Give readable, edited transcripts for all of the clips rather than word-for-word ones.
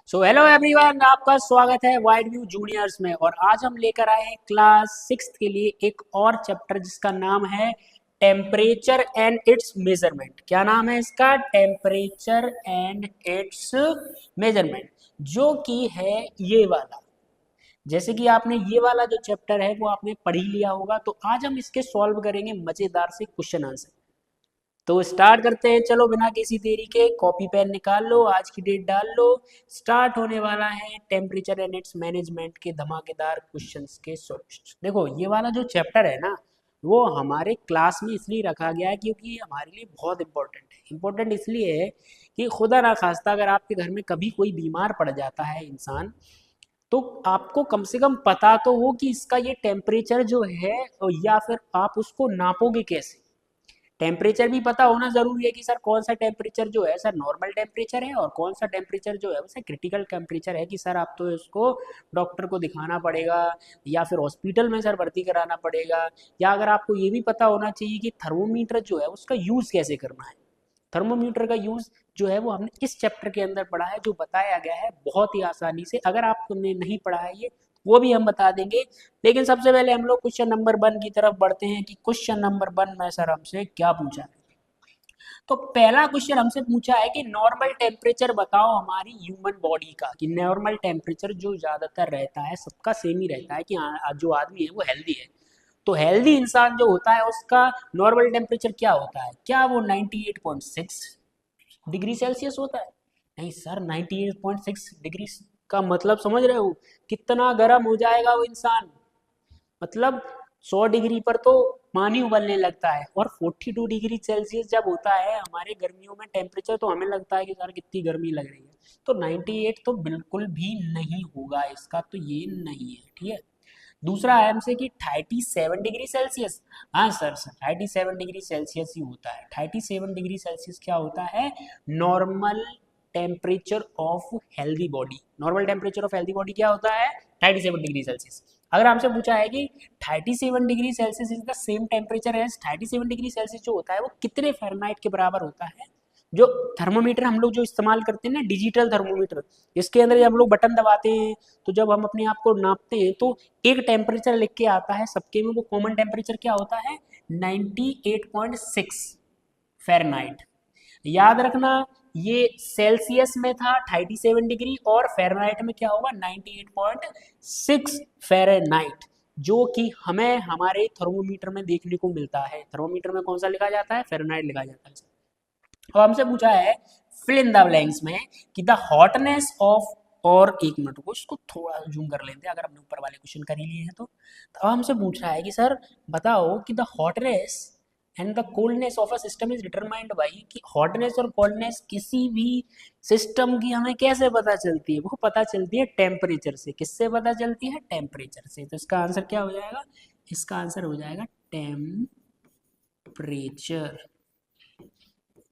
So hello everyone, आपका स्वागत है वाइड व्यू जूनियर्स में। और आज हम लेकर आए हैं क्लास 6 के लिए एक और चैप्टर जिसका नाम है टेम्परेचर एंड इट्स मेजरमेंट। क्या नाम है इसका? टेम्परेचर एंड इट्स मेजरमेंट, जो कि है ये वाला। जैसे कि आपने ये वाला जो चैप्टर है वो आपने पढ़ ही लिया होगा, तो आज हम इसके सॉल्व करेंगे मजेदार से क्वेश्चन आंसर। तो स्टार्ट करते हैं। चलो बिना किसी देरी के कॉपी पेन निकाल लो, आज की डेट डाल लो। स्टार्ट होने वाला है टेम्परेचर एंड इट्स मैनेजमेंट के धमाकेदार क्वेश्चंस के सॉल्यूशन। देखो ये वाला जो चैप्टर है ना, वो हमारे क्लास में इसलिए रखा गया है क्योंकि ये हमारे लिए बहुत इंपॉर्टेंट है। इंपॉर्टेंट इसलिए है कि खुदा ना खास्ता अगर आपके घर में कभी कोई बीमार पड़ जाता है इंसान, तो आपको कम से कम पता तो हो कि इसका ये टेम्परेचर जो है, या फिर आप उसको नापोगे कैसे। टेम्परेचर भी पता होना जरूरी है कि सर कौन सा टेम्परेचर जो है सर नॉर्मल टेम्परेचर है और कौन सा टेम्परेचर जो है वो सर क्रिटिकल टेम्परेचर है कि सर आप तो इसको डॉक्टर को दिखाना पड़ेगा या फिर हॉस्पिटल में सर भर्ती कराना पड़ेगा। या अगर आपको ये भी पता होना चाहिए कि थर्मोमीटर जो है उसका यूज़ कैसे करना है। थर्मोमीटर का यूज़ जो है वो हमने इस चैप्टर के अंदर पढ़ा है, जो बताया गया है बहुत ही आसानी से। अगर आपने नहीं पढ़ा है ये, वो भी हम बता देंगे। लेकिन सबसे पहले हम लोग क्वेश्चन नंबर 1 की तरफ बढ़ते हैं कि क्वेश्चन नंबर 1 में सर हमसे क्या पूछा है। तो पहला क्वेश्चन हमसे पूछा है कि नॉर्मल टेम्परेचर बताओ हमारी ह्यूमन बॉडी का, कि नॉर्मल टेम्परेचर जो ज़्यादातर रहता है सबका सेम ही रहता है कि जो आदमी है वो हेल्दी है। तो हेल्दी इंसान जो होता है उसका नॉर्मल टेम्परेचर क्या होता है? क्या वो 98.6 डिग्री सेल्सियस होता है? नहीं सर, 98.6 डिग्री का मतलब समझ रहे हो कितना गर्म हो जाएगा वो इंसान। मतलब 100 डिग्री पर तो पानी उबलने लगता है, और 42 डिग्री सेल्सियस जब होता है हमारे गर्मियों में टेम्परेचर, तो हमें लगता है कि सर कितनी गर्मी लग रही है। तो 98 तो बिल्कुल भी नहीं होगा इसका, तो ये नहीं है। ठीक है। दूसरा है हमसे कि 37 डिग्री सेल्सियस। हाँ सर, 37 डिग्री सेल्सियस ही होता है। 37 डिग्री सेल्सियस क्या होता है? Normal temperature of healthy body. Normal temperature of healthy body क्या होता है? 37 डिग्री सेल्सियस। अगर हमसे पूछा है कि 37 degree Celsius is the same temperature as 37 degree Celsius जो होता है वो कितने फ़ारेनहाइट के बराबर होता है? जो थर्मोमीटर हम लोग जो इस्तेमाल करते हैं ना, डिजिटल थर्मोमीटर, इसके अंदर जब हम लोग बटन दबाते हैं तो जब हम अपने आप को नापते हैं तो एक टेम्परेचर लिख के आता है सबके में। वो कॉमन टेम्परेचर क्या होता है? 98.6 फ़ारेनहाइट। याद रखना, ये सेल्सियस में था 37 डिग्री, और फ़ारेनहाइट में क्या होगा? 98.6 फ़ारेनहाइट, जो कि हमें हमारे थर्मोमीटर में देखने को मिलता है। थर्मोमीटर में कौन सा लिखा जाता है? फ़ारेनहाइट लिखा जाता है। अब हमसे पूछा है फिल इन द ब्लैंक्स में कि द हॉटनेस ऑफ, और एक मिनट को इसको थोड़ा जूम कर लेते हैं अगर हमने ऊपर वाले क्वेश्चन कर ही लिए हैं तो। अब हमसे पूछ रहा है कि सर बताओ कि the hotness and the coldness of a system is determined by, कि हॉटनेस और कोल्डनेस किसी भी सिस्टम की हमें कैसे पता चलती है? वो पता चलती है टेम्परेचर से। किससे पता चलती है? टेम्परेचर से। तो इसका आंसर क्या हो जाएगा? इसका आंसर हो जाएगा टेम्परेचर।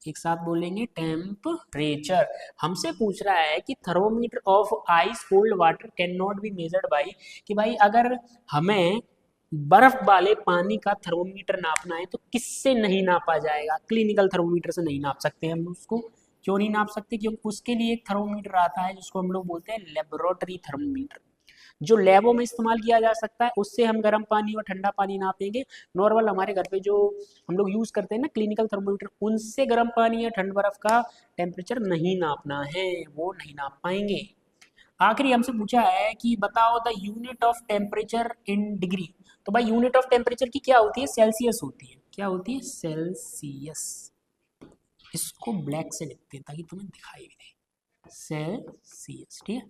एक साथ बोलेंगे, टेम्परेचर। हमसे पूछ रहा है कि thermometer of ice cold water can not be measured by, कि भाई अगर हमें बर्फ वाले पानी का थर्मोमीटर नापना है तो किससे नहीं नापा जाएगा? क्लिनिकल थर्मोमीटर से नहीं नाप सकते हम उसको। क्यों नहीं नाप सकते? क्योंकि उसके लिए एक थर्मोमीटर आता है जिसको हम लोग बोलते हैं लेबोरेटरी थर्मोमीटर, जो लैबों में इस्तेमाल किया जा सकता है। उससे हम गर्म पानी और ठंडा पानी नापेंगे। नॉर्मल हमारे घर पे जो हम लोग यूज़ करते हैं ना क्लिनिकल थर्मोमीटर, उनसे गर्म पानी या ठंड बर्फ का टेम्परेचर नहीं नापना है, वो नहीं नाप पाएंगे। आखिरी हमसे पूछा है कि बताओ the unit of temperature in degree. तो भाई यूनिट ऑफ टेम्परेचर की क्या होती है? सेल्सियस होती है। क्या होती है? सेल्सियस। इसको ब्लैक से लिखते हैं ताकि तुम्हें दिखाई भी दे। सेल्सियस, ठीक है।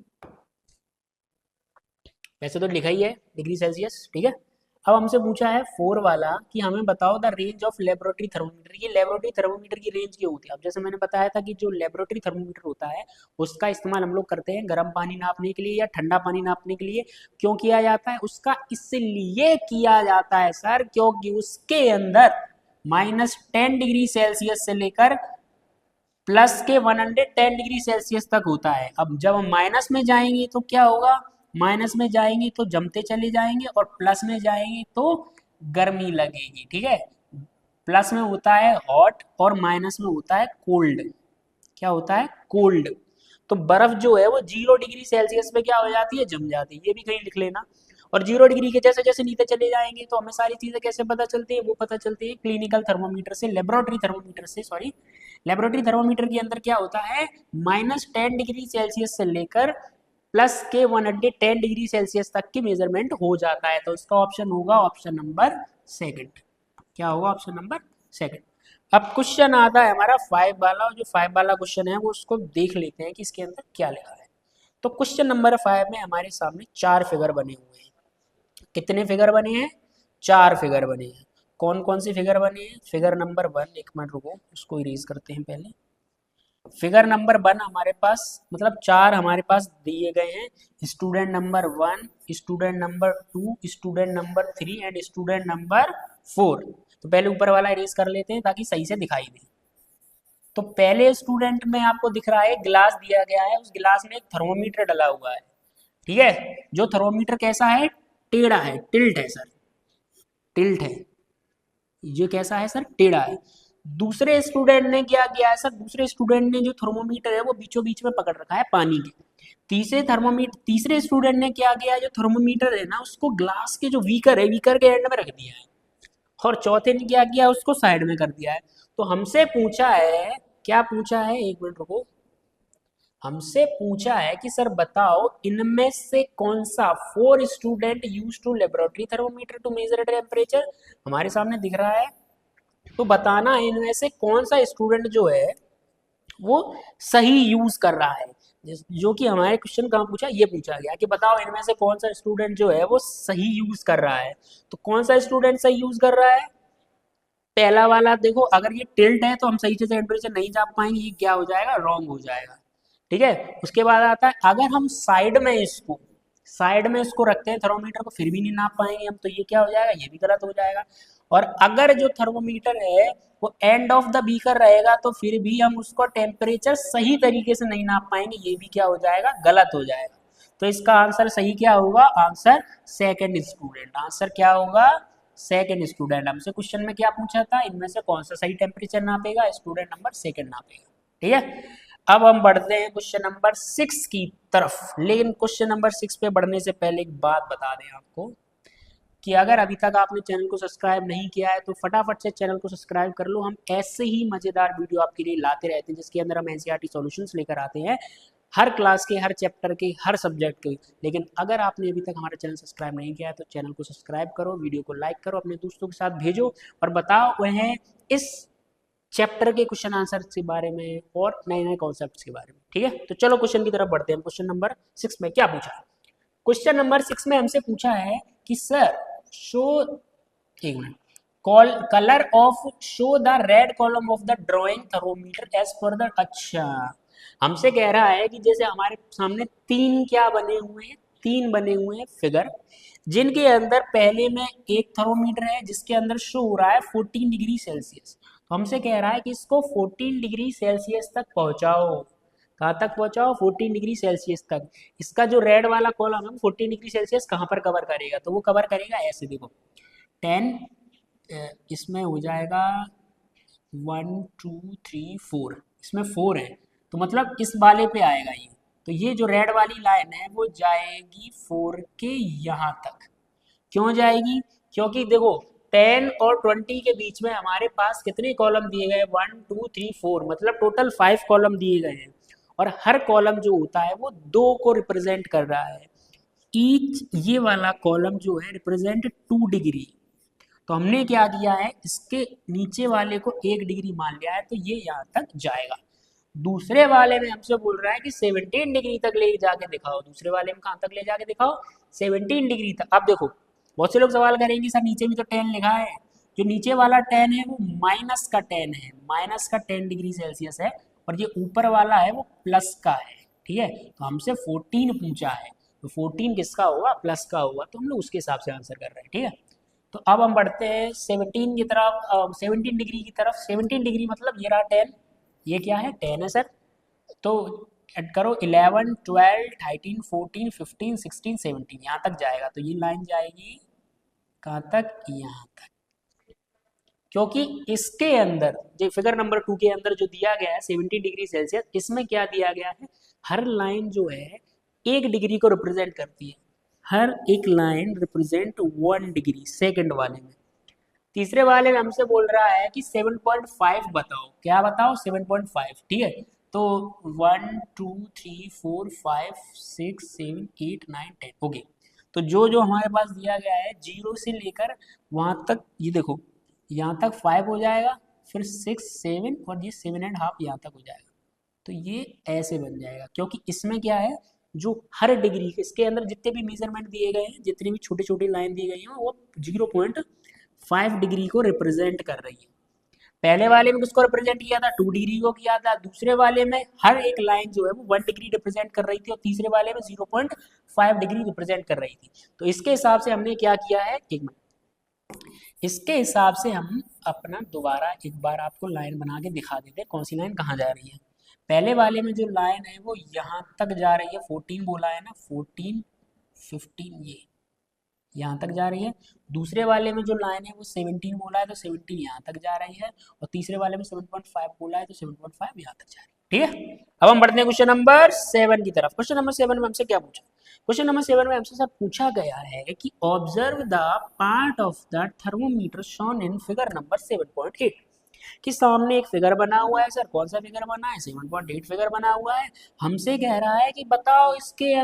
वैसे तो लिखा ही है डिग्री सेल्सियस, ठीक है। अब हमसे पूछा है 4 वाला कि हमें बताओ the range of laboratory thermometer. ये लेबोरेटरी थर्मोमीटर की रेंज क्यों होती है? अब जैसे मैंने बताया था कि जो लेबोरेटरी थर्मोमीटर होता है उसका इस्तेमाल हम लोग करते हैं गर्म पानी नापने के लिए या ठंडा पानी नापने के लिए। क्यों किया जाता है उसका? इसलिए किया जाता है सर क्योंकि उसके अंदर -10 डिग्री सेल्सियस से लेकर प्लस के 110 डिग्री सेल्सियस तक होता है। अब जब हम माइनस में जाएंगे तो क्या होगा? माइनस में जाएंगे तो जमते चले जाएंगे, और प्लस में जाएंगे तो गर्मी लगेगी, ठीक है। प्लस में होता है हॉट और माइनस में होता है कोल्ड। क्या होता है? कोल्ड। तो बर्फ जो है वो 0 डिग्री सेल्सियस पे क्या हो जाती है, जम जाती है। ये भी कहीं लिख लेना। और 0 डिग्री के जैसे जैसे नीचे चले जाएंगे तो हमें सारी चीजें कैसे पता चलती है, वो पता चलती है क्लिनिकल थर्मोमीटर से, लेबोरेटरी थर्मोमीटर से, सॉरी। लेबोरेटरी थर्मोमीटर के अंदर क्या होता है, -10 डिग्री सेल्सियस से लेकर +के 110 डिग्री सेल्सियस तक की मेजरमेंट हो जाता है। तो इसका ऑप्शन होगा ऑप्शन नंबर सेकंड। क्या होगा, ऑप्शन नंबर सेकंड। अब क्वेश्चन आता है हमारा 5 वाला, और जो 5 वाला क्वेश्चन है वो उसको देख लेते हैं कि इसके अंदर क्या लिखा है। तो क्वेश्चन नंबर 5 में हमारे सामने 4 फिगर बने हुए हैं। कितने फिगर बने हैं, 4 फिगर बने हैं। कौन कौन से फिगर बने हैं, फिगर नंबर 1, एक मिनट रुको उसको इरेज करते हैं पहले। फिगर नंबर 1 हमारे पास, मतलब 4 हमारे पास दिए गए हैं, student number 1, student number 2, student number 3 and student number 4। तो पहले ऊपर वाला इरेज कर लेते हैं ताकि सही से दिखाई दे। तो पहले स्टूडेंट में आपको दिख रहा है गिलास दिया गया है, उस गिलास में एक थर्मोमीटर डला हुआ है, ठीक है। जो थर्मोमीटर कैसा है, टेढ़ा है, टिल्ट है सर, टिल्ट है। ये कैसा है सर, टेढ़ा है। दूसरे स्टूडेंट ने क्या किया है सर, दूसरे स्टूडेंट ने जो थर्मोमीटर है वो बीचों बीच में पकड़ रखा है पानी के। तीसरे स्टूडेंट ने क्या किया, जो थर्मोमीटर है ना उसको ग्लास के जो वीकर है, वीकर के एंड में रख दिया है। और चौथे ने क्या किया, उसको साइड में कर दिया है। तो हमसे पूछा है, क्या पूछा है, एक मिनट रुको। हमसे पूछा है कि सर बताओ इनमें से कौन सा 4 student use to laboratory thermometer to measure temperature, हमारे सामने दिख रहा है। तो बताना है इनमें से कौन सा स्टूडेंट जो है वो सही यूज कर रहा है। जो कि हमारे क्वेश्चन कहाँ पूछा, ये पूछा गया कि बताओ इनमें से कौन सा स्टूडेंट जो है वो सही यूज कर रहा है। तो कौन सा स्टूडेंट सही यूज कर रहा है, पहला वाला। देखो अगर ये टिल्ट है तो हम सही से टेम्परेचर नहीं जाप पाएंगे, ये क्या हो जाएगा, रॉन्ग हो जाएगा, ठीक है। उसके बाद आता है अगर हम साइड में इसको रखते हैं थर्मोमीटर को, फिर भी नहीं नाप पाएंगे हम, तो ये क्या हो जाएगा, ये भी गलत हो जाएगा। और अगर जो थर्मोमीटर है वो एंड ऑफ द बीकर रहेगा तो फिर भी हम उसको टेम्परेचर सही तरीके से नहीं नाप पाएंगे, ये भी क्या हो जाएगा, गलत हो जाएगा। तो इसका आंसर सही क्या होगा, आंसर सेकंड स्टूडेंट। आंसर क्या होगा, सेकंड स्टूडेंट। हमसे क्वेश्चन में क्या पूछा था, इनमें से कौन सा सही टेम्परेचर नापेगा, स्टूडेंट नंबर सेकंड नापेगा, ठीक है। अब हम बढ़ते हैं क्वेश्चन नंबर 6 की तरफ। लेकिन क्वेश्चन नंबर 6 पे बढ़ने से पहले एक बात बता दें आपको कि अगर अभी तक आपने चैनल को सब्सक्राइब नहीं किया है तो फटाफट से चैनल को सब्सक्राइब कर लो। हम ऐसे ही मजेदार वीडियो आपके लिए लाते रहते हैं जिसके अंदर हम एनसीईआरटी सॉल्यूशंस लेकर आते हैं, हर क्लास के, हर चैप्टर के, हर सब्जेक्ट के। लेकिन अगर आपने अभी तक हमारा चैनल सब्सक्राइब नहीं किया है तो चैनल को सब्सक्राइब करो, वीडियो को लाइक करो, अपने दोस्तों के साथ भेजो और बताओ उन्हें इस चैप्टर के क्वेश्चन आंसर के बारे में और नए नए कॉन्सेप्ट्स के बारे में, ठीक है। तो चलो क्वेश्चन की तरफ बढ़ते हैं। क्वेश्चन नंबर 6 में क्या पूछा है, क्वेश्चन नंबर 6 में हमसे पूछा है कि सर शो, एक minute, colour of show the red column of the drawing thermometer as per the, अच्छा हमसे कह रहा है कि जैसे हमारे सामने तीन क्या बने हुए हैं, तीन बने हुए हैं फिगर, जिनके अंदर पहले में एक थर्मोमीटर है जिसके अंदर शो हो रहा है 14 डिग्री सेल्सियस। तो हमसे कह रहा है कि इसको 14 डिग्री सेल्सियस तक पहुंचाओ। कहाँ तक पहुंचाओ, 14 डिग्री सेल्सियस तक। इसका जो रेड वाला कॉलम है 14 डिग्री सेल्सियस कहाँ पर कवर करेगा, तो वो कवर करेगा ऐसे, देखो 10, इसमें हो जाएगा 1 2 3 4, इसमें 4 है तो मतलब इस वाले पे आएगा ये। तो ये जो रेड वाली लाइन है वो जाएगी 4 के यहाँ तक। क्यों जाएगी, क्योंकि देखो 10 और 20 के बीच में हमारे पास कितने कॉलम दिए गए, 1 2 3 4, मतलब टोटल 5 कॉलम दिए गए हैं। और हर कॉलम जो होता है वो 2 को रिप्रेजेंट कर रहा है। ईच ये वाला कॉलम जो है रिप्रेजेंट 2 डिग्री। तो हमने क्या किया है, इसके नीचे वाले को 1 डिग्री मान लिया है, तो ये यहाँ तक जाएगा। दूसरे वाले में हमसे बोल रहा है कि 17 डिग्री तक ले जाके दिखाओ। दूसरे वाले में कहाँ तक ले जाके दिखाओ, 17 डिग्री तक। अब देखो बहुत से लोग सवाल करेंगे सर नीचे भी तो 10 लिखा है, जो नीचे वाला 10 है वो माइनस का 10 है, माइनस का 10 डिग्री सेल्सियस है, और ये ऊपर वाला है वो प्लस का है, ठीक है। तो हमसे 14 पूछा है, तो 14 किसका होगा, प्लस का होगा, तो हम लोग उसके हिसाब से आंसर कर रहे हैं, ठीक है। तो अब हम बढ़ते हैं 17 की तरफ, 17 डिग्री की तरफ। 17 डिग्री मतलब ये रहा 10, ये क्या है 10 है सर। तो ऐड करो 11 12 13 14 15 16 17, यहाँ तक जाएगा। तो ये लाइन जाएगी कहाँ तक, यहाँ तक। क्योंकि इसके अंदर जो फिगर नंबर 2 के अंदर जो दिया गया है 70 डिग्री सेल्सियस, इसमें क्या दिया गया है हर लाइन जो है 1 डिग्री को रिप्रेजेंट करती है, हर एक लाइन रिप्रेजेंट 1 डिग्री सेकंड वाले में। तीसरे वाले में हमसे बोल रहा है कि 7.5 बताओ, क्या बताओ 7.5, ठीक है। तो 1 2 3 4 5 6 7 8 9 10, ओके। तो जो जो हमारे पास दिया गया है 0 से लेकर वहां तक, ये देखो यहाँ तक 5 हो जाएगा, फिर 6 7 और ये 7.5 यहाँ तक हो जाएगा। तो ये ऐसे बन जाएगा, क्योंकि इसमें क्या है, जो हर डिग्री इसके अंदर जितने भी मेजरमेंट दिए गए हैं, जितनी भी छोटी छोटी लाइन दी गई हैं, वो 0.5 डिग्री को रिप्रेजेंट कर रही है। पहले वाले में किसको रिप्रेजेंट किया था, 2 डिग्री को किया था। दूसरे वाले में हर एक लाइन जो है वो 1 डिग्री रिप्रेजेंट कर रही थी, और तीसरे वाले में 0.5 डिग्री रिप्रेजेंट कर रही थी। तो इसके हिसाब से हमने क्या किया है, एक मिनट, इसके हिसाब से हम अपना दोबारा एक बार आपको लाइन बना के दिखा देते हैं कौन सी लाइन कहाँ जा रही है। पहले वाले में जो लाइन है वो यहाँ तक जा रही है, 14 बोला है ना, 14 15 ये यहाँ तक जा रही है। दूसरे वाले में जो लाइन है वो 17 बोला है, तो 17 यहाँ तक जा रही है, और तीसरे वाले में 7.5 बोला है, तो 7.5 यहाँ तक जा रही है, ठीक है। अब हम बढ़ते हैं क्वेश्चन नंबर 7 की तरफ। क्वेश्चन नंबर 7 में हमसे क्या पूछा, क्वेश्चन नंबर 7 में हमसे सर पूछा गया है कि observe the part of the thermometer shown in figure number 7.8, कि सामने एक फिगर बना हुआ है। सर कौन सा फिगर बना है, 7.8 फिगर बना हुआ है। हमसे कह रहा है कि बताओ इसके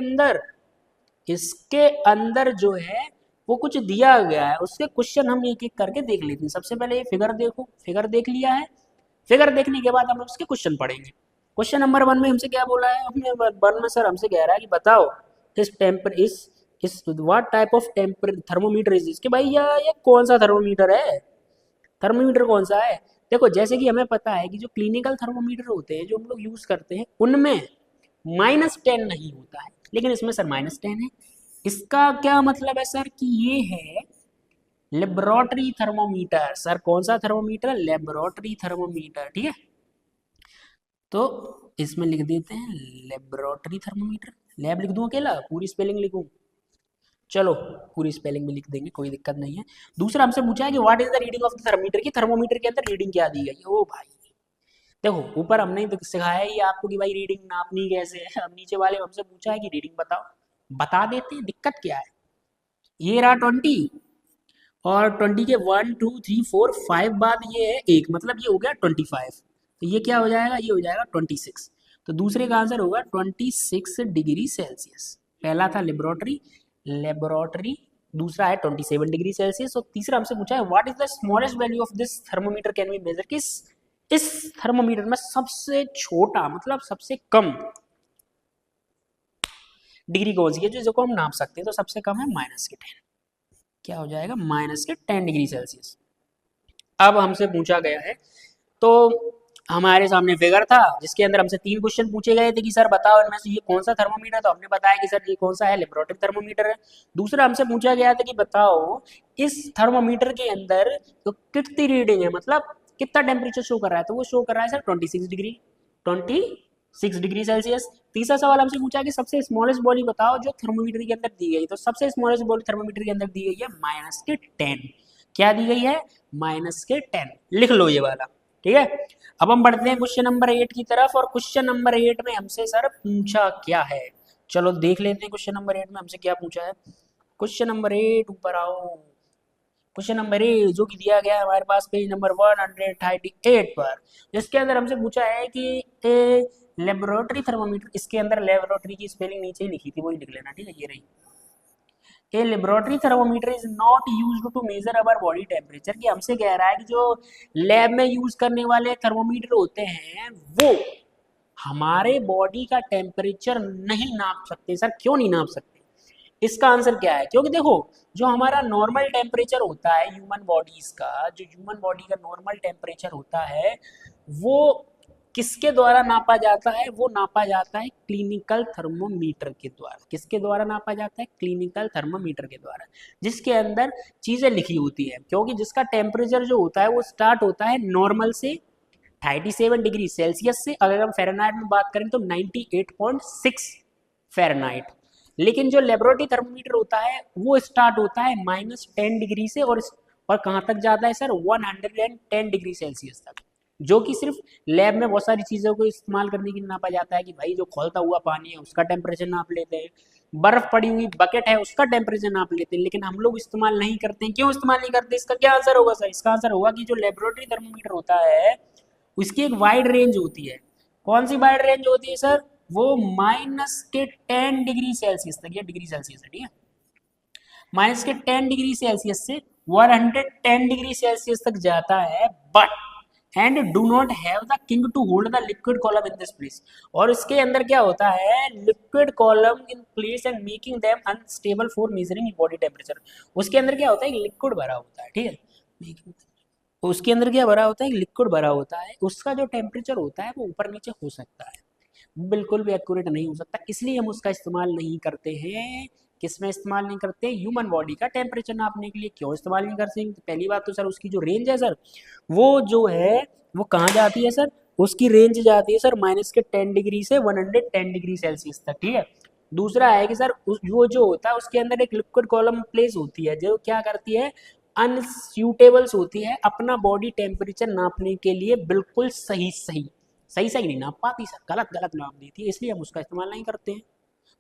अंदर जो है वो कुछ दिया गया है, उसके क्वेश्चन हम एक एक करके देख लेते हैं। सबसे पहले ये फिगर देखो, फिगर देख लिया है। फिगर देखने के बाद हम उसके क्वेश्चन पढ़ेंगे। क्वेश्चन नंबर 1 में हमसे क्या बोला है, हमने 1 में सर हमसे कह रहा है कि बताओ इस what type of temper thermometer is, इसके भाई ये कौन सा थर्मोमीटर है, थर्मोमीटर कौन सा है। देखो जैसे कि हमें पता है कि जो क्लिनिकल थर्मोमीटर होते हैं जो हम लोग यूज करते हैं उनमें -10 नहीं होता है, लेकिन इसमें सर -10 है। इसका क्या मतलब है सर कि ये है लेबोरेटरी थर्मोमीटर। सर कौन सा थर्मोमीटर, लेबोरेटरी थर्मोमीटर, ठीक है। तो इसमें लिख देते हैं लेबोरेटरी थर्मोमीटर, लैब लिख दूं अकेला, पूरी स्पेलिंग लिखूं, चलो पूरी स्पेलिंग में लिख देंगे, कोई दिक्कत नहीं है। दूसरा हमसे पूछा है कि what is the reading of the thermometer, की थर्मोमीटर के अंदर रीडिंग क्या दी गई है। ओ भाई देखो ऊपर हमने सिखाया ही आपको कि भाई रीडिंग नापनी कैसे है, अब नीचे वाले हमसे पूछा है कि रीडिंग बताओ, बता देते हैं, दिक्कत क्या है। ये रहा 20, और 20 के 1 2 3 4 5 बाद ये है 1, मतलब ये हो गया 25। तो ये क्या हो जाएगा, ये हो जाएगा 26। तो दूसरे का आंसर होगा 26 डिग्री सेल्सियस। पहला था लेबोरेटरी, दूसरा है 27 डिग्री सेल्सियस, और तीसरा हमसे पूछा है what is the smallest value of this thermometer can be measure, किस इस थर्मोमीटर में सबसे छोटा मतलब सबसे कम डिग्री कौन सी है जिसको हम नाप सकते हैं। तो सबसे कम है -10, क्या हो जाएगा -10 डिग्री सेल्सियस। अब हमसे पूछा गया है, तो हमारे सामने फिगर था जिसके अंदर हमसे 3 क्वेश्चन पूछे गए थे कि सर बताओ इनमें से ये कौन सा थर्मोमीटर, तो हमने बताया कि सर ये कौन सा है, लेबोरेटरी थर्मोमीटर है। दूसरा हमसे पूछा गया था कि बताओ इस थर्मोमीटर के अंदर तो कितनी रीडिंग है, मतलब कितना टेम्परेचर शो कर रहा है, तो वो शो कर रहा है सर 26 डिग्री सेल्सियस। तीसरा सवाल हमसे पूछा कि सबसे स्मॉलेस्ट बॉडी बताओ जो थर्मोमीटर के अंदर दी गई, तो सबसे स्मॉलेस्ट बॉडी थर्मोमीटर के अंदर दी गई है -10, क्या दी गई है -10, लिख लो ये वाला, ठीक है। अब हम बढ़ते हैं क्वेश्चन नंबर 8 की तरफ, और क्वेश्चन नंबर 8 में हमसे सर पूछा क्या है, चलो देख लेते हैं क्वेश्चन नंबर 8 में हमसे क्या पूछा है। क्वेश्चन नंबर 8, ऊपर आओ। क्वेश्चन नंबर 8 जो कि दिया गया है हमारे पास पेज नंबर 138 पर, जिसके अंदर हमसे पूछा है कि लेबोरेटरी थर्मोमीटर, इसके अंदर लेबोरेटरी की स्पेलिंग नीचे ही लिखी थी, वही लिख लेना, ठीक है, ये रही। A laboratory thermometer is not used to measure our body temperature, कि हमसे कह रहा है कि जो लैब में यूज करने वाले थर्मोमीटर होते हैं वो हमारे बॉडी का टेम्परेचर नहीं नाप सकते। सर क्यों नहीं नाप सकते, इसका आंसर क्या है, क्योंकि देखो जो हमारा नॉर्मल टेम्परेचर होता है ह्यूमन बॉडीज का, जो ह्यूमन बॉडी का नॉर्मल टेम्परेचर होता है वो किसके द्वारा नापा जाता है, वो नापा जाता है क्लिनिकल थर्मोमीटर के द्वारा। किसके द्वारा नापा जाता है, क्लिनिकल थर्मोमीटर के द्वारा, जिसके अंदर चीजें लिखी होती है, क्योंकि जिसका टेम्परेचर जो होता है वो स्टार्ट होता है नॉर्मल से 37 डिग्री सेल्सियस से, अगर हम फ़ारेनहाइट में बात करें तो 98.6 फ़ारेनहाइट। लेकिन जो लेबोरेटरी थर्मोमीटर होता है वो स्टार्ट होता है -10 डिग्री से, और कहाँ तक जाता है सर 110 डिग्री सेल्सियस तक। जो कि सिर्फ लैब में बहुत सारी चीज़ों को इस्तेमाल करने के लिए नापा जाता है कि भाई जो खौलता हुआ पानी है उसका टेम्परेचर नाप लेते हैं, बर्फ पड़ी हुई बकेट है उसका टेम्परेचर नाप लेते हैं, लेकिन हम लोग इस्तेमाल नहीं करते हैं। क्यों इस्तेमाल नहीं करते? इसका क्या आंसर होगा सर? इसका आंसर होगा कि जो लेबोरेटरी थर्मोमीटर होता है उसकी एक वाइड रेंज होती है। कौन सी वाइड रेंज होती है सर? वो -10 डिग्री सेल्सियस तक, या डिग्री सेल्सियस है, ठीक है, -10 डिग्री सेल्सियस से 110 डिग्री सेल्सियस तक जाता है, but and do not have the kink to hold the liquid column in this place. और इसके अंदर क्या होता है? Liquid column in place and making them unstable for measuring body temperature. उसके अंदर क्या होता है? लिक्विड भरा होता है, ठीक है, उसके अंदर क्या भरा होता है? लिक्विड भरा होता है, उसका जो टेम्परेचर होता है वो ऊपर नीचे हो सकता है, बिल्कुल भी एक्यूरेट नहीं हो सकता, इसलिए हम उसका इस्तेमाल नहीं करते हैं। किसमें इस्तेमाल नहीं करते? ह्यूमन बॉडी का टेम्परेचर नापने के लिए। क्यों इस्तेमाल नहीं करते? तो पहली बात तो सर उसकी जो रेंज है सर, वो जो है वो कहाँ जाती है सर? उसकी रेंज जाती है सर -10 डिग्री से 110 डिग्री सेल्सियस तक, ठीक है। दूसरा है कि सर वो जो होता है उसके अंदर एक लिक्विड कॉलम प्लेस होती है जो क्या करती है? अनस्यूटेबल्स होती है अपना बॉडी टेम्परेचर नापने के लिए, बिल्कुल सही सही सही सही नहीं नाप पाती सर, गलत गलत नाप देती है, इसलिए हम उसका इस्तेमाल नहीं करते हैं।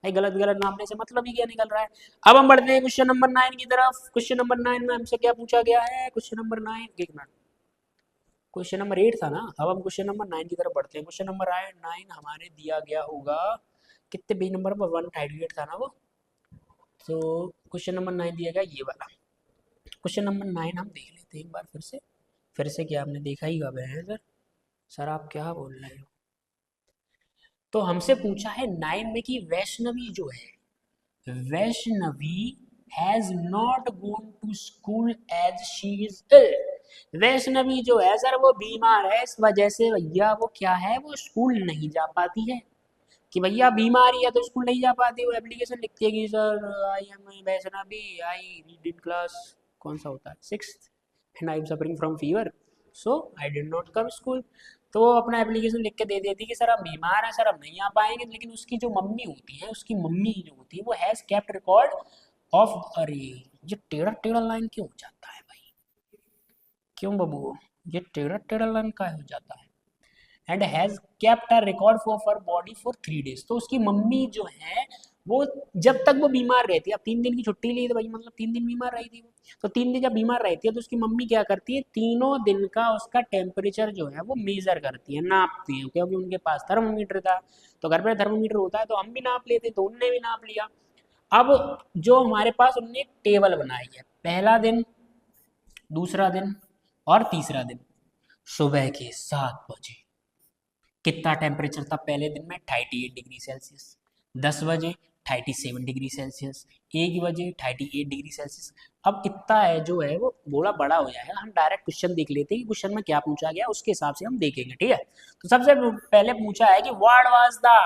भाई गलत गलत नापने से मतलब ही क्या निकल रहा है। अब हम बढ़ते हैं क्वेश्चन नंबर 9 की तरफ। क्वेश्चन नंबर 9 में हमसे क्या पूछा गया है? क्वेश्चन नंबर 9, एक मिनट, क्वेश्चन नंबर 8 था ना, अब हम क्वेश्चन नंबर 9 की तरफ बढ़ते हैं। क्वेश्चन नंबर 9 हमारे दिया गया होगा, कितने पेज नंबर पर? 138 था ना वो। तो क्वेश्चन नंबर 9 दिया गया ये वाला। क्वेश्चन नंबर 9 हम देख लेते हैं एक बार फिर से क्या आपने देखा ही कब है सर? सर आप क्या बोल रहे हो? तो हमसे पूछा है 9 में कि वैष्णवी जो है, Vaishnavi has not gone to school as she is ill. Vaishnavi जो है सर वो बीमार है, इस वजह से भैया वो क्या है? वो स्कूल नहीं जा पाती है। कि भैया बीमारी है तो स्कूल नहीं जा पाती, वो एप्लीकेशन लिखती है कि sir I am Vaishnavi, I read in class, कौन सा होता है, 6th, and I am suffering from fever, so I did not come school. तो वो अपना एप्लीकेशन लिख के दे देती कि सर हम बीमार हैं, सर हम नहीं आ पाएंगे। लेकिन उसकी जो मम्मी होती है, उसकी मम्मी जो होती है वो हैज़ केप्ट रिकॉर्ड ऑफ, अरे ये टेढ़ा टेढ़ा लाइन क्यों हो जाता है भाई? क्यों बबू? ये टेढ़ा टेढ़ा लाइन का हो जाता है? And has kept a record for her body for 3 days। तो उसकी मम्मी जो है वो जब तक वो बीमार रहती है, अब 3 दिन की छुट्टी ली तो भाई मतलब 3 दिन बीमार रही थी वो, तो 3 दिन जब बीमार रहती है तो उसकी मम्मी क्या करती है? तीनों दिन का उसका टेम्परेचर जो है वो मेजर करती है, नापती है, क्योंकि उनके पास थर्मोमीटर था। तो घर पे थर्मोमीटर होता है तो हम भी नाप लेते, तो उनने भी नाप लिया। अब जो हमारे पास उनने एक टेबल बनाई है, पहला दिन, दूसरा दिन और तीसरा दिन, सुबह के 7 बजे कितना टेम्परेचर था पहले दिन में? 38 डिग्री सेल्सियस। 10 बजे 37 डिग्री सेल्सियस। 1 बजे 38 डिग्री सेल्सियस। अब इतना है जो है वो थोड़ा बड़ा हो जाएगा, हम डायरेक्ट क्वेश्चन देख लेते हैं कि क्वेश्चन में क्या पूछा गया, उसके हिसाब से हम देखेंगे, ठीक है। तो सबसे पहले पूछा है कि what was the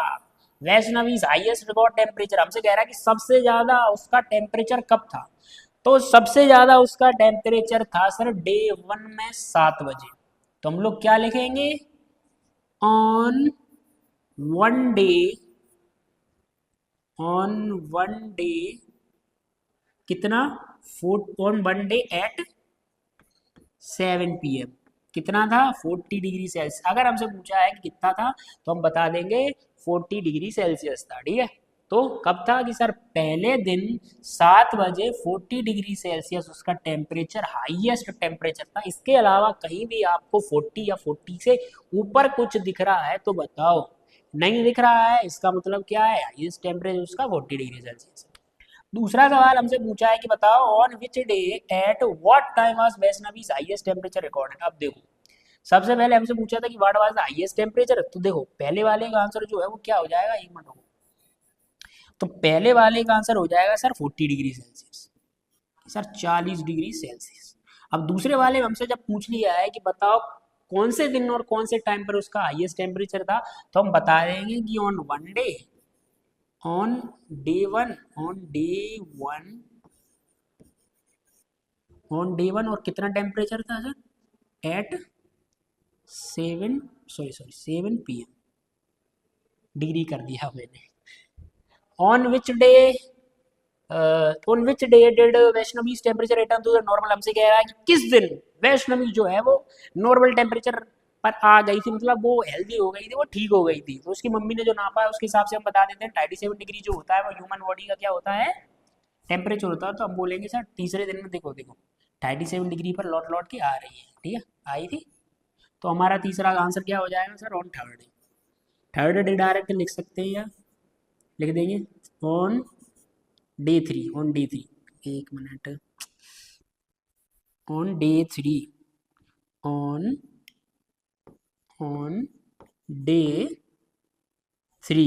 Vaishnavi's highest record temperature. हमसे कह रहा है कि सबसे ज्यादा उसका टेम्परेचर कब था? तो सबसे ज्यादा उसका टेम्परेचर था सर डे 1 में 7 बजे। तो हम लोग क्या लिखेंगे? on one day, on one day कितना? on one day at 7 PM कितना था? 40 डिग्री सेल्सियस। अगर हमसे पूछा है कि कितना था तो हम बता देंगे 40 डिग्री सेल्सियस था, ठीक है। तो कब था? कि सर पहले दिन 7 बजे 40 डिग्री सेल्सियस उसका टेम्परेचर, हाईएस्ट टेम्परेचर था। इसके अलावा कहीं भी आपको 40 या 40 से ऊपर कुछ दिख रहा है तो बताओ। नहीं दिख रहा है, इसका मतलब क्या है? हाईएस्ट टेम्परेचर उसका 40 डिग्री सेल्सियस। दूसरा सवाल हमसे पूछा है कि बताओ on which day at what time was Vaishnavi's highest temperature recorded. अब देखो सबसे पहले हमसे पूछा था कि what was the highest temperature, तो देखो पहले वाले का आंसर जो है वो क्या हो जाएगा, एक मिनट रुको। तो पहले वाले का आंसर हो जाएगा sir 40 degree Celsius, sir 40 degree Celsius. अब दूसरे वाले में हमसे जब पूछ लिया है कि बताओ कौन से दिन और कौन से टाइम पर उसका हाईएस्ट टेम्परेचर था, तो हम बता देंगे कि on one day, on day one, on day one, on day one, और कितना टेम्परेचर था सर? एट 7 PM डिग्री कर दिया मैंने। On which day, on which day did Vaishnavi temperature return to the normal. हमसे कह रहा है कि किस दिन वैष्णवी जो है वो नॉर्मल टेम्परेचर पर आ गई थी, मतलब वो हेल्दी हो गई थी, वो ठीक हो गई थी, तो उसकी मम्मी ने जो नापा है उसके हिसाब से हम बता देते हैं 37 डिग्री जो होता है वो ह्यूमन बॉडी का क्या होता है, टेम्परेचर होता है। तो हम बोलेंगे सर तीसरे दिन में देखो देखो 37 डिग्री पर लौट लौट के आ रही है, ठीक है, आई थी। तो हमारा तीसरा आंसर क्या हो जाएगा sir, on third day. Third day direct लिख सकते हैं या लिख देंगे on day three, on day three, एक minute, on day three, on on day three,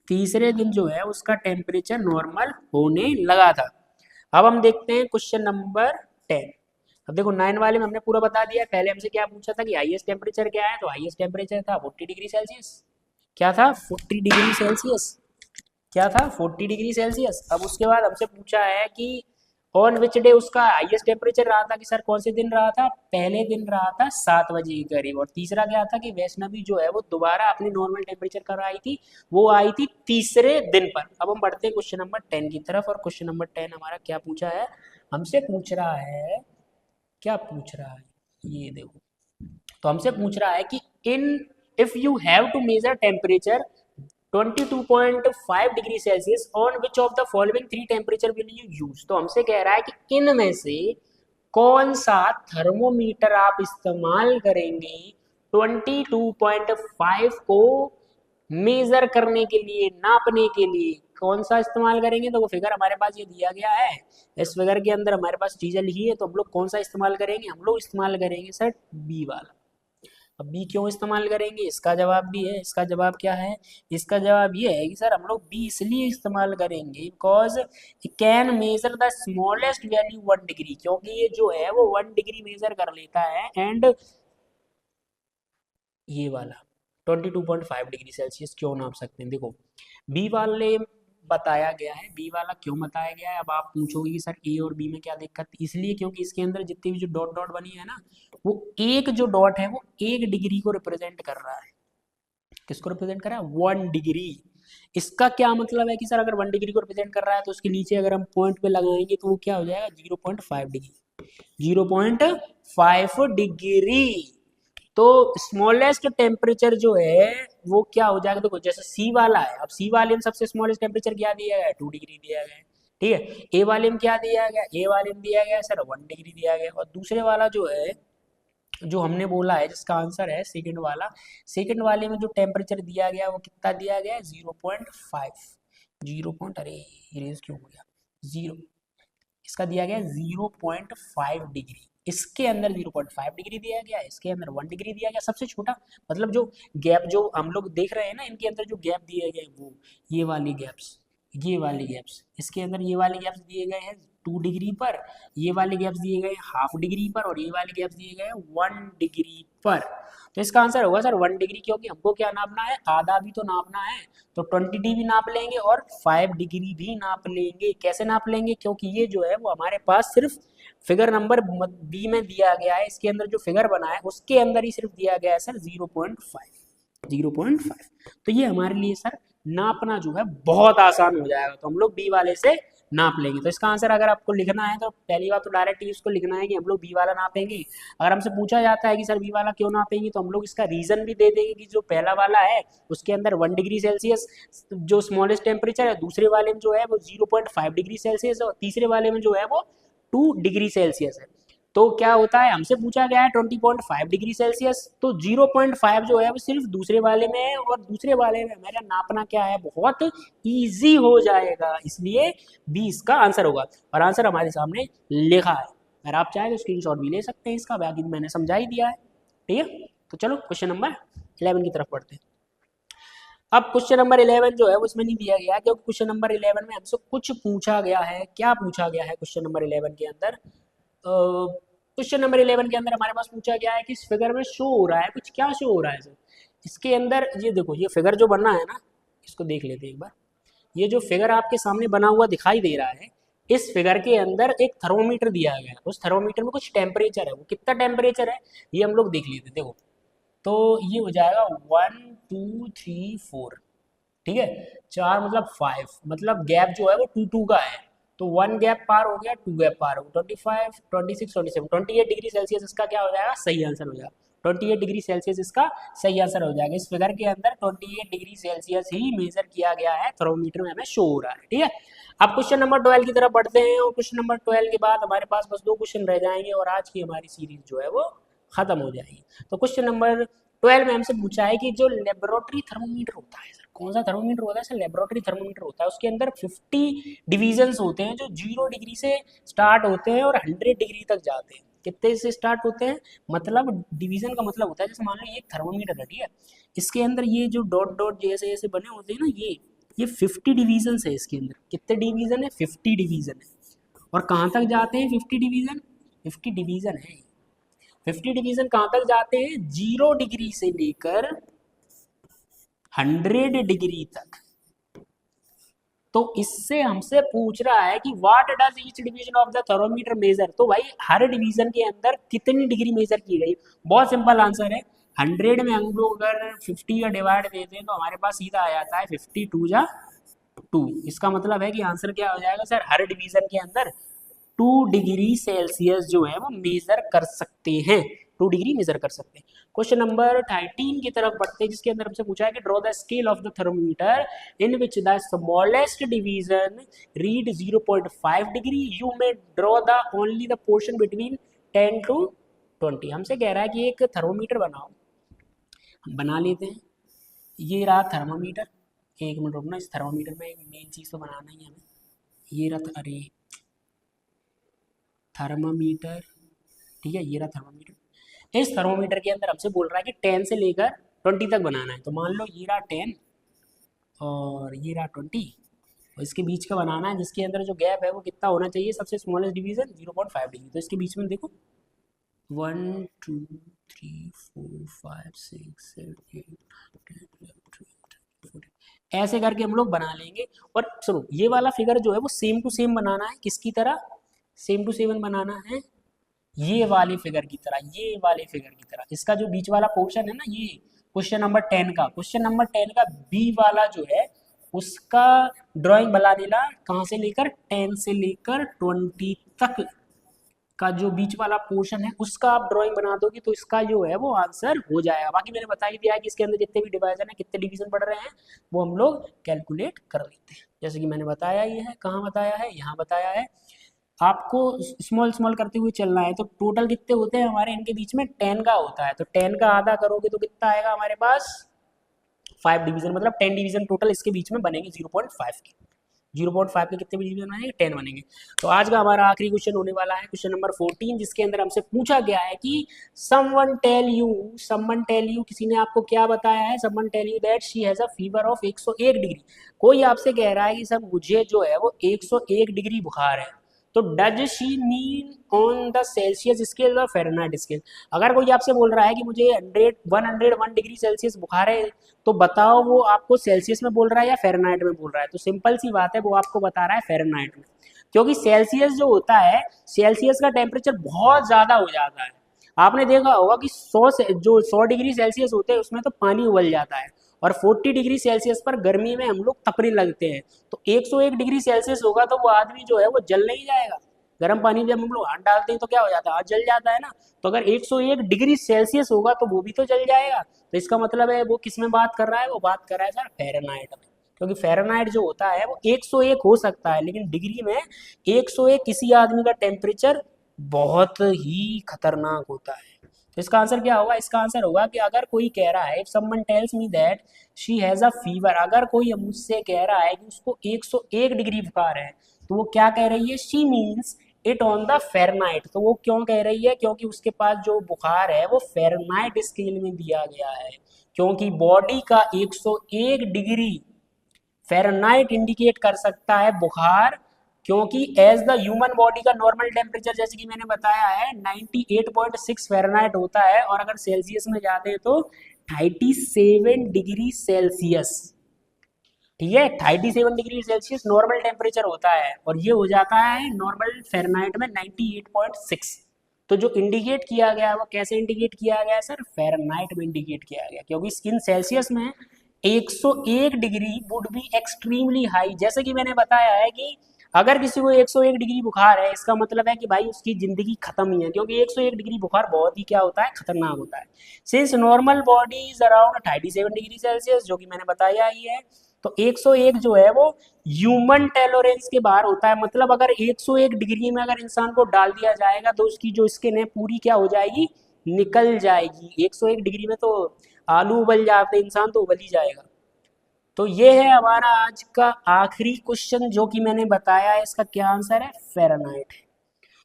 तीसरे दिन जो है उसका टेम्परेचर नॉर्मल होने लगा था। अब हम देखते हैं क्वेश्चन नंबर 10। अब देखो 9 वाले में हमने पूरा बता दिया। पहले हमसे क्या पूछा था कि हाईएस्ट टेम्परेचर क्या है, तो हाईएस्ट टेम्परेचर था 40 डिग्री सेल्सियस। क्या था, 40 डिग्री सेल्सियस। क्या था, 40 डिग्री सेल्सियस। अब उसके बाद हमसे पूछा है कि ऑन विच डे उसका हाईएस्ट टेम्परेचर रहा था, कि सर कौन से दिन रहा था, पहले दिन रहा था 7 बजे के करीब। और तीसरा क्या था कि वैष्णवी जो है वो दोबारा अपनी नॉर्मल टेम्परेचर कर आई थी, वो आई थी तीसरे दिन पर। अब हम बढ़ते हैं क्वेश्चन नंबर 10 की तरफ, और क्वेश्चन नंबर 10 हमारा क्या पूछा है, हमसे पूछ रहा है, क्या पूछ रहा है, ये देखो। तो हमसे पूछ रहा है कि in if you have to measure temperature 22.5 degree Celsius on which of the following three temperature will you use. तो हमसे कह रहा है कि इनमें से कौन सा थर्मोमीटर आप इस्तेमाल करेंगे 22.5 को मेजर करने के लिए, नापने के लिए कौन सा इस्तेमाल करेंगे। तो वो फिगर हमारे पास ये दिया गया है, इस फिगर के अंदर हमारे पास चीजें लिखी है, तो हम लोग कौन सा इस्तेमाल करेंगे, हम लोग इस्तेमाल करेंगे सर बी वाला। अब बी क्यों इस्तेमाल करेंगे, इसका जवाब भी है। इसका जवाब क्या है, इसका जवाब ये है कि सर हम लोग बी इसलिए इस्तेमाल करेंगे because can measure the smallest value 1 degree, क्योंकि ये जो है वो 1 डिग्री मेजर कर लेता है। एंड ये वाला 22.5 डिग्री सेल्सियस क्यों नाप सकते हैं। देखो बी वाले बताया गया है, बी वाला क्यों बताया गया है। अब आप पूछोगे कि सर ए और बी में क्या दिक्कत, इसलिए क्योंकि इसके अंदर जितनी भी जो डॉट डॉट बनी है ना, वो एक जो डॉट है वो 1 डिग्री को रिप्रेजेंट कर रहा है। किसको रिप्रेजेंट कर रहा है, 1 डिग्री। इसका क्या मतलब है कि सर अगर 1 डिग्री को रिप्रेजेंट कर रहा है तो उसके नीचे अगर हम पॉइंट पे लगाएंगे तो वो क्या हो जाएगा, 0.5 डिग्री, 0.5 डिग्री। तो स्मॉलेस्ट टेम्परेचर जो है वो क्या हो जाएगा, देखो जैसे सी वाला है, अब सी वाले में सबसे स्मॉलेस्ट टेम्परेचर क्या दिया गया है, 2 डिग्री दिया गया है, ठीक है। ए वाले में क्या दिया गया, ए वाले में दिया गया सर 1 डिग्री दिया गया। और दूसरे वाला जो है, जो हमने बोला है जिसका आंसर है सेकंड वाला, सेकंड वाले में जो टेम्परेचर दिया गया वो कितना दिया गया है, 0.5, 0 अरे इरेज क्यों हो गया, 0, इसका दिया गया 0.5 डिग्री। इसके अंदर 0.5 डिग्री दिया गया, इसके अंदर 1 डिग्री दिया गया, सबसे छोटा। मतलब जो गैप जो हम लोग देख रहे हैं ना, इनके अंदर जो गैप दिए गए वो ये वाली गैप्स, ये वाली गैप्स, इसके अंदर ये वाले गैप्स दिए गए हैं 2 डिग्री पर, ये वाले गैप्स दिए गए 0.5 डिग्री पर, और ये वाले गैप्स दिए गए 1 डिग्री पर। तो इसका आंसर होगा सर 1 डिग्री, क्योंकि हमको क्या नापना है, आधा भी तो नापना है। तो 20 भी नाप लेंगे और 5 डिग्री भी नाप लेंगे। कैसे नाप लेंगे, क्योंकि ये जो है वो हमारे पास सिर्फ फिगर नंबर बी में दिया गया है, इसके अंदर जो फिगर बना है उसके अंदर ही सिर्फ दिया गया है सर 0.5, 0.5। तो ये हमारे लिए सर नापना जो है बहुत आसान हो जाएगा, तो हम लोग बी वाले से नाप लेंगे। तो इसका आंसर अगर आपको लिखना है तो पहली बात तो डायरेक्ट इसको लिखना है कि हम लोग बी वाला नापेंगे। अगर हमसे पूछा जाता है कि सर बी वाला क्यों नापेंगे, तो हम लोग इसका रीजन भी दे देंगे कि जो पहला वाला है उसके अंदर 1 डिग्री सेल्सियस जो स्मॉलेस्ट टेम्परेचर है, दूसरे वाले में जो है वो 0.5 डिग्री सेल्सियस, और तीसरे वाले में जो है वो 2 डिग्री सेल्सियस है। तो क्या होता है, हमसे पूछा गया है 20.5 डिग्री सेल्सियस, तो 0.5 जो है वो सिर्फ दूसरे वाले में है, और दूसरे वाले में हमारा नापना क्या है, बहुत इजी हो जाएगा, इसलिए बी इसका आंसर होगा। और आंसर हमारे सामने लिखा है, अगर आप चाहें तो स्क्रीनशॉट भी ले सकते हैं इसका, बाकी मैंने समझा ही दिया है, ठीक है। तो चलो क्वेश्चन नंबर 11 की तरफ पढ़ते हैं। अब क्वेश्चन नंबर 11 जो है वो इसमें नहीं दिया गया, क्योंकि क्वेश्चन नंबर 11 में हमसे कुछ पूछा गया है। क्या पूछा गया है क्वेश्चन नंबर 11 के अंदर, क्वेश्चन नंबर 11 के अंदर हमारे पास पूछा गया है कि इस फिगर में शो हो रहा है कुछ, क्या शो हो रहा है सर, इसके अंदर ये देखो, ये फिगर जो बना है ना, इसको देख लेते हैं एक बार। ये जो फिगर आपके सामने बना हुआ दिखाई दे रहा है, इस फिगर के अंदर एक थर्मोमीटर दिया गया है, उस थर्मोमीटर में कुछ टेम्परेचर है, वो कितना टेम्परेचर है ये हम लोग देख लेते हैं। देखो तो ये हो जाएगा 1 2 3 4, ठीक है, 4 मतलब 5, मतलब गैप जो है वो 2 का है। तो 1 गैप पार हो गया, 2 गैप पार हो गया, 25 26 27 28 डिग्री सेल्सियस इसका क्या हो जाएगा, सही आंसर हो जाएगा। 28 डिग्री सेल्सियस इसका सही आंसर हो जाएगा। इस फिगर के अंदर 28 डिग्री सेल्सियस ही मेजर किया गया है, थर्मोमीटर में हमें शो हो रहा है। ठीक है, अब क्वेश्चन नंबर 12 की तरफ बढ़ते हैं और क्वेश्चन नंबर 12 के बाद हमारे पास बस 2 क्वेश्चन रह जाएंगे और आज की हमारी सीरीज जो है वो खत्म हो जाएगी। तो क्वेश्चन नंबर 12 में हमसे पूछा है कि जो लेबोरेटरी थर्मोमीटर होता है, सर कौन सा थर्मोमीटर होता है? सर लेबोरेटरी थर्मोमीटर होता है, उसके अंदर 50 डिविजन्स होते हैं जो 0 डिग्री से स्टार्ट होते हैं और 100 डिग्री तक जाते हैं। कितने से स्टार्ट होते हैं, मतलब डिवीजन का मतलब होता है, जैसे मान लो ये एक थर्मोमीटर है, ठीक है, इसके अंदर ये जो डॉट डॉट जैसे जैसे बने होते हैं ना, ये 50 डिवीजन है। इसके अंदर कितने डिवीजन है? 50 डिवीजन है। और कहाँ तक जाते हैं 50 डिवीजन? 50 डिवीजन है, 50 डिवीजन कहाँ तक जाते हैं? 0 डिग्री से लेकर 100 डिग्री तक। तो इससे हमसे पूछ रहा है कि what does each division of the thermometer measure. तो भाई हर डिवीजन के अंदर कितनी डिग्री मेजर की गई? बहुत सिंपल आंसर है, 100 में हम लोग अगर 50 का डिवाइड देते हैं तो हमारे पास सीधा आ जाता है 52 जा 2। इसका मतलब है कि आंसर क्या हो जाएगा सर, हर डिवीजन के अंदर 2 डिग्री सेल्सियस जो है वो मेजर कर सकते हैं, 2 डिग्री मेजर कर सकते हैं। क्वेश्चन नंबर 13 की तरफ बढ़ते हैं जिसके अंदर हमसे पूछा है कि draw the scale of the thermometer in which the smallest division read 0.5 degree, you may draw the only the portion between 10 to 20। हमसे कह रहा है कि एक थर्मोमीटर बनाओ, हम बना लेते हैं। ये रहा थर्मोमीटर, एक मिनट रुकना, इस थर्मोमीटर में एक मेन चीज़ तो बनाना ही है हमें। ये रहा, अरे थर्मोमीटर, ठीक है, ये रहा थर्मोमीटर। इस थर्मोमीटर के अंदर हमसे बोल रहा है कि 10 से लेकर 20 तक बनाना है। तो मान लो ये रहा 10 और ये रहा 20 और इसके बीच का बनाना है, जिसके अंदर जो गैप है वो कितना होना चाहिए? सबसे स्मॉलेस्ट डिवीजन 0.5 डिग्री। तो इसके बीच में देखो 1 2 3 4 5 6 7 8 10 11 12 13 ऐसे करके हम लोग बना लेंगे। और सुनो, ये वाला फिगर जो है वो सेम टू सेम बनाना है, किसकी तरह? सेम टू सेम बनाना है ये वाले फिगर की तरह, ये वाले फिगर की तरह। इसका जो बीच वाला पोर्शन है ना, ये क्वेश्चन नंबर 10 का, क्वेश्चन नंबर 10 का बी वाला जो है उसका ड्राइंग बना देना, कहाँ से लेकर 10 से लेकर 20 तक का जो बीच वाला पोर्शन है उसका आप ड्राइंग बना दोगे तो इसका जो है वो आंसर हो जाएगा। बाकी मैंने बता ही दिया है कि इसके अंदर जितने भी डिवीजन है, कितने डिवीजन पढ़ रहे हैं, वो हम लोग कैलकुलेट कर लेते हैं। जैसे कि मैंने बताया, ये है, कहाँ बताया है? यहाँ बताया है। आपको स्मॉल स्मॉल करते हुए चलना है। तो टोटल कितने होते हैं हमारे इनके बीच में? 10 का होता है। तो 10 का आधा करोगे तो कितना आएगा हमारे पास? 5 डिवीजन, मतलब 10 डिवीजन टोटल इसके बीच में बनेंगे 0.5 के। 0.5 के कितने डिवीजन बनेंगे? 10 बनेंगे। तो आज का हमारा आखिरी क्वेश्चन होने वाला है क्वेश्चन नंबर 14, जिसके अंदर हमसे पूछा गया है कि समवन टेल यू, किसी ने आपको क्या बताया है? Someone tell you that she has a fever of 101 degree. कोई आपसे कह रहा है कि सर मुझे जो है वो 101 डिग्री बुखार है। तो does she mean on the Celsius scale और फ़ारेनहाइट स्केल? अगर कोई आपसे बोल रहा है कि मुझे 101 डिग्री सेल्सियस बुखार है, तो बताओ वो आपको सेल्सियस में बोल रहा है या फ़ारेनहाइट में बोल रहा है? तो सिंपल सी बात है, वो आपको बता रहा है फ़ारेनहाइट में, क्योंकि सेल्सियस जो होता है, सेल्सियस का टेम्परेचर बहुत ज़्यादा हो जाता है। आपने देखा होगा कि 100 डिग्री सेल्सियस होते हैं उसमें तो पानी उबल जाता है, और 40 डिग्री सेल्सियस पर गर्मी में हम लोग तपने लगते हैं। तो 101 डिग्री सेल्सियस होगा तो वो आदमी जो है वो जल नहीं जाएगा। गर्म पानी जब हम लोग हाथ डालते हैं तो क्या हो जाता है? हाथ जल जाता है ना। तो अगर 101 डिग्री सेल्सियस होगा तो वो भी तो जल जाएगा। तो इसका मतलब है वो किस में बात कर रहा है? वो बात कर रहा है सर फ़ारेनहाइट में, क्योंकि फ़ारेनहाइट जो होता है वो 101 हो सकता है, लेकिन डिग्री में 101 किसी आदमी का टेम्परेचर बहुत ही खतरनाक होता है। तो इसका आंसर क्या होगा? इसका आंसर होगा कि अगर कोई कह रहा है, if someone tells me that she has a fever, अगर कोई मुझसे कह रहा है कि उसको 101 डिग्री बुखार है, तो वो क्या कह रही है? She means it on the Fahrenheit. तो वो क्यों कह रही है? क्योंकि उसके पास जो बुखार है वो फ़ारेनहाइट स्केल में दिया गया है, क्योंकि बॉडी का 101 डिग्री फ़ारेनहाइट इंडिकेट कर सकता है बुखार, क्योंकि एज द ह्यूमन बॉडी का नॉर्मल टेम्परेचर जैसे कि मैंने बताया है 98.6 फ़ारेनहाइट होता है, और अगर सेल्सियस में जाते हैं तो 37 डिग्री सेल्सियस। ठीक है, 37 डिग्री सेल्सियस नॉर्मल टेम्परेचर होता है, और ये हो जाता है नॉर्मल फ़ारेनहाइट में 98.6। तो जो इंडिकेट किया गया है वो कैसे इंडिकेट किया गया है सर? फ़ारेनहाइट में इंडिकेट किया गया, क्योंकि इन सेल्सियस में 101 degree would be extremely high. जैसे कि मैंने बताया है कि अगर किसी को 101 डिग्री बुखार है, इसका मतलब है कि भाई उसकी जिंदगी खत्म ही है, क्योंकि 101 डिग्री बुखार बहुत ही क्या होता है, खतरनाक होता है। Since normal body is around 37 degree Celsius, जो कि मैंने बताया ही है, तो 101 जो है वो ह्यूमन टॉलरेंस के बाहर होता है। मतलब अगर 101 डिग्री में अगर इंसान को डाल दिया जाएगा तो उसकी जो स्किन है पूरी क्या हो जाएगी, निकल जाएगी। 101 डिग्री में तो आलू उबल जाते, इंसान तो उबल ही जाएगा। तो ये है हमारा आज का आखिरी क्वेश्चन जो कि मैंने बताया है, इसका क्या आंसर है, फ़ारेनहाइट है।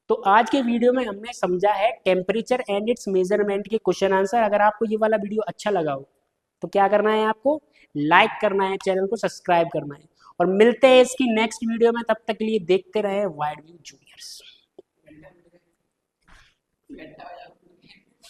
तो आज के वीडियो में हमने समझा है टेम्परेचर एंड इट्स मेजरमेंट के क्वेश्चन आंसर। अगर आपको ये वाला वीडियो अच्छा लगा हो तो क्या करना है, आपको लाइक करना है, चैनल को सब्सक्राइब करना है, और मिलते हैं इसकी नेक्स्ट वीडियो में। तब तक के लिए देखते रहे वाइड व्यू जूनियर्स।